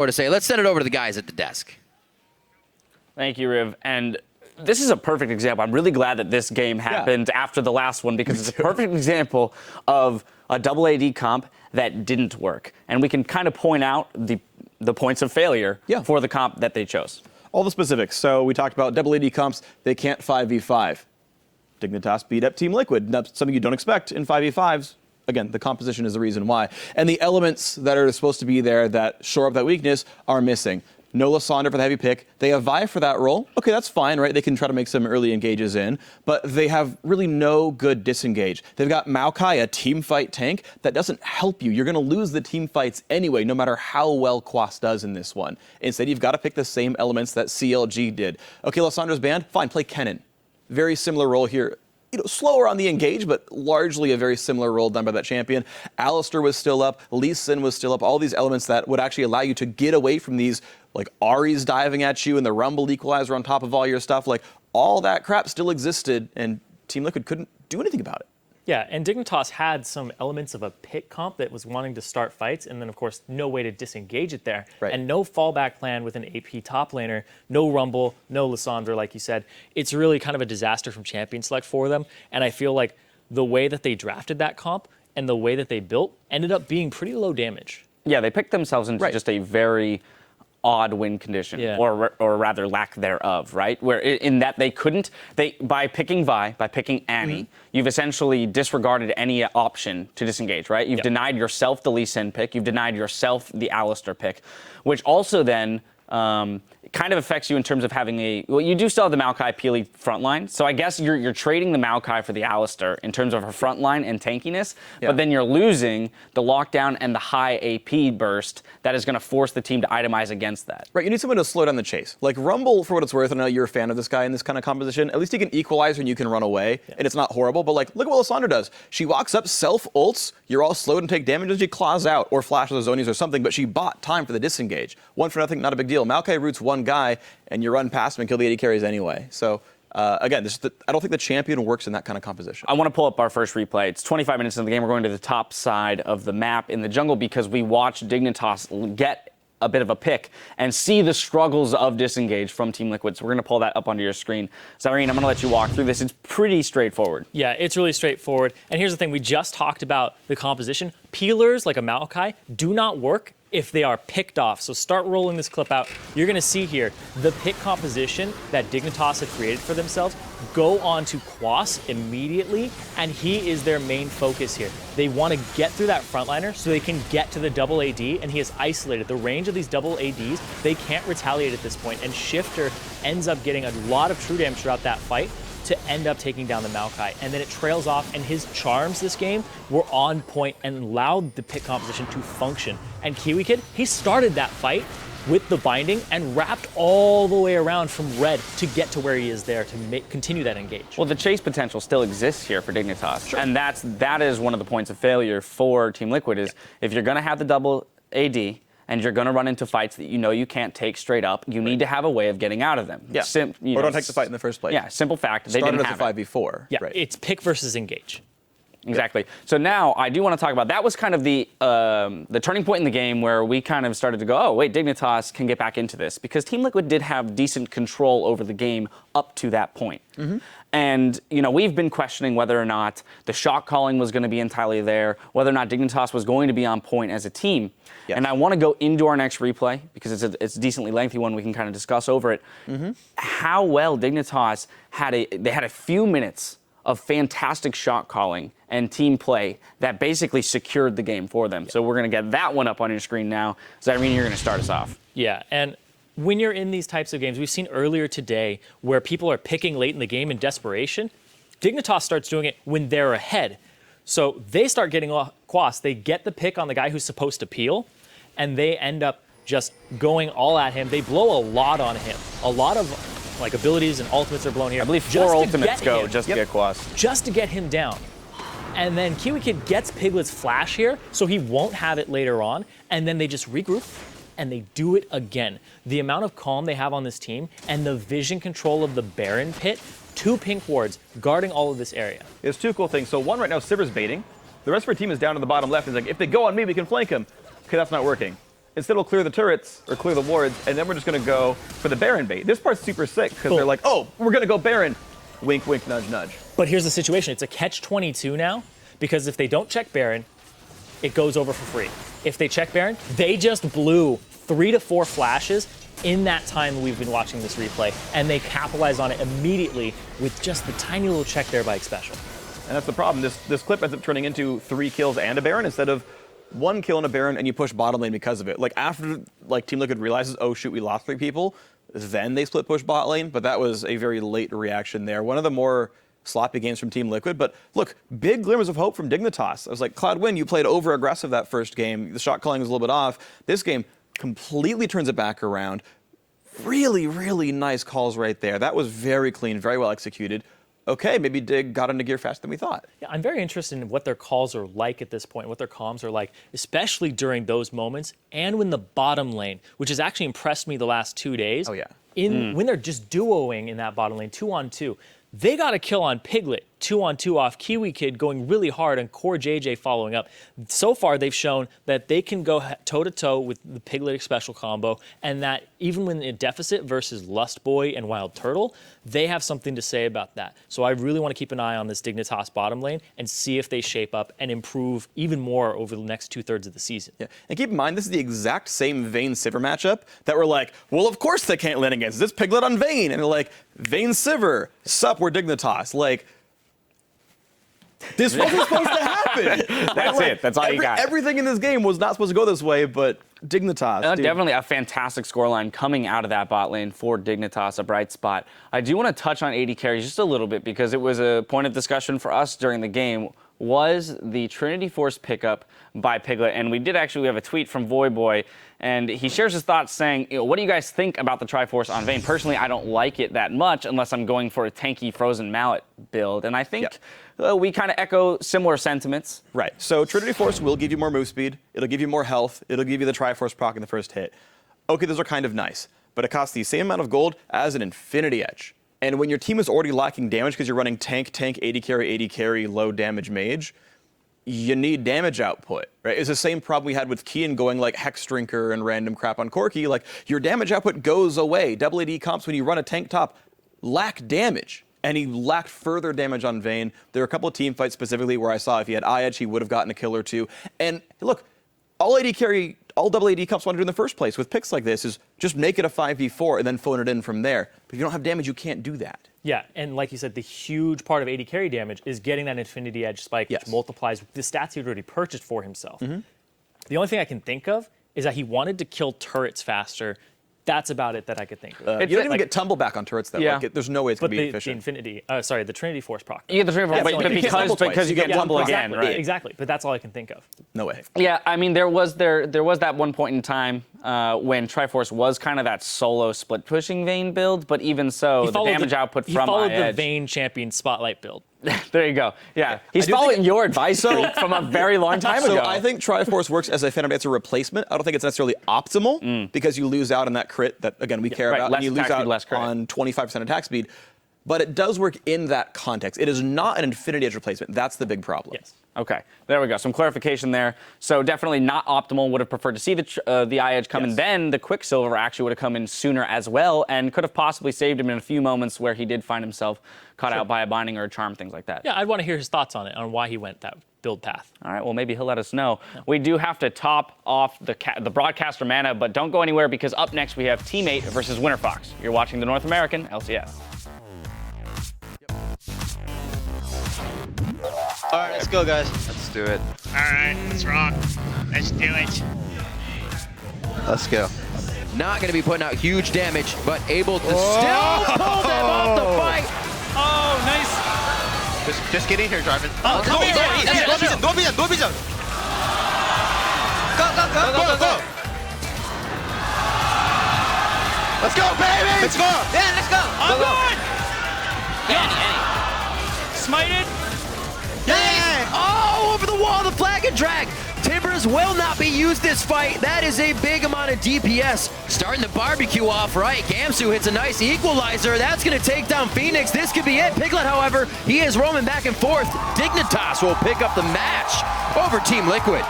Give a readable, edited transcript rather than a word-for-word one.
more to say. Let's send it over to the guys at the desk. Thank you, Riv. And this is a perfect example. I'm really glad that this game happened after the last one because it's a perfect example of a double AD comp that didn't work. And we can kind of point out the points of failure for the comp that they chose. All the specifics. So we talked about double AD comps. They can't 5v5. Dignitas beat up Team Liquid. That's something you don't expect in 5v5s. Again, the composition is the reason why. And the elements that are supposed to be there that shore up that weakness are missing. No Lysandre for the heavy pick. They have Vi for that role. Okay, that's fine, right? They can try to make some early engages in, but they have really no good disengage. They've got Maokai, a team fight tank that doesn't help you. You're going to lose the team fights anyway, no matter how well Quas does in this one. Instead, you've got to pick the same elements that CLG did. Okay, Lysandre's banned. Fine, play Kennen. Very similar role here. Slower on the engage, but largely a very similar role done by that champion. Alistar was still up. Lee Sin was still up. All these elements that would actually allow you to get away from these, like Ahri's diving at you and the Rumble equalizer on top of all your stuff. Like, all that crap still existed, and Team Liquid couldn't do anything about it. Yeah, and Dignitas had some elements of a pick comp that was wanting to start fights, and then, of course, no way to disengage it there. Right. And no fallback plan with an AP top laner, no Rumble, no Lysandre, like you said. It's really kind of a disaster from champion select for them, and I feel like the way that they drafted that comp and the way that they built ended up being pretty low damage. Yeah, they picked themselves into just a very odd win condition, or rather lack thereof, right? Where in that they couldn't, by picking Vi, by picking Annie, you've essentially disregarded any option to disengage, right? You've denied yourself the Lee Sin pick, you've denied yourself the Alistar pick, which also then kind of affects you in terms of having you do still have the Maokai Peely frontline, so I guess you're trading the Maokai for the Alistar in terms of her frontline and tankiness, but then you're losing the lockdown and the high AP burst that is going to force the team to itemize against that. Right, you need someone to slow down the chase. Like Rumble, for what it's worth, I know you're a fan of this guy in this kind of composition, at least he can equalize when you can run away, and it's not horrible, but like, look at what Lysandre does. She walks up, self-ults, you're all slowed and take damage, and she claws out, or flashes the Zonies or something, but she bought time for the disengage. 1 for nothing, not a big deal. Maokai roots one guy, and you run past him and kill the AD carries anyway. So, again, I don't think the champion works in that kind of composition. I want to pull up our first replay. It's 25 minutes into the game. We're going to the top side of the map in the jungle because we watched Dignitas get a bit of a pick and see the struggles of disengage from Team Liquid. So we're going to pull that up onto your screen. Zareen, I'm going to let you walk through this. It's pretty straightforward. Yeah, it's really straightforward. And here's the thing. We just talked about the composition. Peelers, like a Maokai, do not work if they are picked off. So start rolling this clip out. You're going to see here the pick composition that Dignitas have created for themselves go on to Quas immediately, and he is their main focus here. They want to get through that frontliner so they can get to the double AD, and he is isolated. The range of these double ADs, they can't retaliate at this point, and Shifter ends up getting a lot of true damage throughout that fight to end up taking down the Maokai. And then it trails off, and his charms this game were on point and allowed the pick composition to function. And Kiwi Kid, he started that fight with the binding and wrapped all the way around from red to get to where he is there to continue that engage. Well, the chase potential still exists here for Dignitas. And that is one of the points of failure for Team Liquid is if you're going to have the double AD, and you're going to run into fights that you know you can't take straight up, you need to have a way of getting out of them. Yeah. Or don't take the fight in the first place. Yeah, simple fact. They didn't have it. 5v4. Yeah, it's pick versus engage. Exactly. So now I do want to talk about, that was kind of the turning point in the game where we kind of started to go, oh, wait, Dignitas can get back into this. Because Team Liquid did have decent control over the game up to that point. And, we've been questioning whether or not the shot calling was going to be entirely there, whether or not Dignitas was going to be on point as a team. Yes. And I want to go into our next replay, because it's a decently lengthy one. We can kind of discuss over it. How well Dignitas had a few minutes of fantastic shot calling and team play that basically secured the game for them. So we're going to get that one up on your screen now. Zareen, you're going to start us off. Yeah, and when you're in these types of games, we've seen earlier today where people are picking late in the game in desperation. Dignitas starts doing it when they're ahead. So they start getting Quas. They get the pick on the guy who's supposed to peel, and they end up just going all at him. They blow a lot on him. A lot of abilities and ultimates are blown here. I believe 4 ultimates go just to get Quas. Just to get him down. And then Kiwi Kid gets Piglet's flash here, so he won't have it later on. And then they just regroup, and they do it again. The amount of calm they have on this team and the vision control of the Baron pit, 2 pink wards guarding all of this area. It's 2 cool things. So one right now, Sivir's baiting. The rest of our team is down to the bottom left. He's like, if they go on me, we can flank him. Okay, that's not working. Instead, we'll clear the turrets or clear the wards, and then we're just going to go for the Baron bait. This part's super sick because they're like, oh, we're going to go Baron. Wink, wink, nudge, nudge. But here's the situation. It's a catch-22 now, because if they don't check Baron, it goes over for free. If they check Baron, they just blew 3 to 4 flashes in that time we've been watching this replay, and they capitalize on it immediately with just the tiny little check there by Xpecial. And that's the problem. This clip ends up turning into 3 kills and a Baron instead of 1 kill and a Baron, and you push bottom lane because of it. Like after Team Liquid realizes, oh shoot, we lost 3 people, then they split push bot lane, but that was a very late reaction there. One of the more sloppy games from Team Liquid, but look, big glimmers of hope from Dignitas. I was like, Cloud1, you played over-aggressive that first game. The shot calling was a little bit off. This game completely turns it back around. Really, really nice calls right there. That was very clean, very well executed. Okay, maybe Dig got into gear faster than we thought. Yeah, I'm very interested in what their calls are like at this point, what their comms are like, especially during those moments and when the bottom lane, which has actually impressed me the last 2 days. Oh, yeah. When they're just duoing in that bottom lane, 2-on-2. They got a kill on Piglet, 2-on-2 off Kiwi Kid, going really hard, and Core JJ following up. So far, they've shown that they can go toe-to-toe with the Piglet Xpecial combo, and that even when in deficit versus Lust Boy and Wild Turtle, they have something to say about that. So I really want to keep an eye on this Dignitas bottom lane and see if they shape up and improve even more over the next 2/3 of the season. Yeah, and keep in mind, this is the exact same Vayne Sivir matchup that we're like, well, of course they can't land against this Piglet on Vayne, and they're like, Vayne Sivir, sup, we're Dignitas. Like, this wasn't supposed to happen. That's like, it. That's all you got. Everything in this game was not supposed to go this way, but Dignitas. Definitely a fantastic scoreline coming out of that bot lane for Dignitas, a bright spot. I do want to touch on AD carries just a little bit because it was a point of discussion for us during the game. Was the Trinity Force pickup by Piglet, and we have a tweet from Voyboy, and he shares his thoughts saying, what do you guys think about the Triforce on Vayne? Personally, I don't like it that much unless I'm going for a tanky Frozen Mallet build, and I think we kind of echo similar sentiments. Right, so Trinity Force will give you more move speed, it'll give you more health, it'll give you the Triforce proc in the first hit. Okay, those are kind of nice, but it costs the same amount of gold as an Infinity Edge. And when your team is already lacking damage because you're running tank, AD carry, low damage mage, you need damage output, right? It's the same problem we had with Kian going like Hex Drinker and random crap on Corki. Like, your damage output goes away. WAD comps, when you run a tank top, lack damage. And he lacked further damage on Vayne. There are a couple of team fights specifically where I saw if he had Eye-Edge, he would have gotten a kill or two. And look, all WAD comps want to do in the first place with picks like this is just make it a 5v4 and then phone it in from there. But if you don't have damage, you can't do that. Yeah, and like you said, the huge part of AD carry damage is getting that Infinity Edge spike, which multiplies the stats he'd already purchased for himself. The only thing I can think of is that he wanted to kill turrets faster. That's about it that I could think of. You don't even get tumble back on turrets, though. Yeah. Like, there's no way it's going to be efficient. The Trinity Force proc. You get the Trinity Force, but because you get tumble again, exactly, right? Exactly, but that's all I can think of. No way. Yeah, I mean, there was that one point in time when Triforce was kind of that solo split pushing Vayne build, but even so, the damage output from He followed Eye-Edge. the Vayne champion spotlight build. There you go. Yeah, he's following your advice from a very long time ago. So I think Triforce works as a Phantom Dancer replacement. I don't think it's necessarily optimal because you lose out on that crit that, again, we care about, and you lose out on 25% attack speed. But it does work in that context. It is not an Infinity Edge replacement. That's the big problem. Yes. Okay, there we go. Some clarification there. So definitely not optimal. Would have preferred to see the Eye Edge come in. Then the Quicksilver actually would have come in sooner as well, and could have possibly saved him in a few moments where he did find himself caught out by a binding or a charm, things like that. Yeah, I'd want to hear his thoughts on it, on why he went that build path. All right, well, maybe he'll let us know. Yeah. We do have to top off the broadcaster mana, but don't go anywhere because up next we have Teammate versus Winter Fox. You're watching the North American LCS. All right, let's go, guys. Let's do it. All right, let's rock. Let's do it. Let's go. Not going to be putting out huge damage, but able to still pull them off the fight. Oh, nice. Just get in here, driving. Oh, come on. No vision. Go. Let's go, baby. Let's go. Yeah, let's go. I'm going. Smited. Yeah. Oh, over the wall, the flag and drag. Timbers will not be used this fight. That is a big amount of DPS. Starting the barbecue off right. Gamsu hits a nice equalizer. That's going to take down Phoenix. This could be it. Piglet, however, he is roaming back and forth. Dignitas will pick up the match over Team Liquid.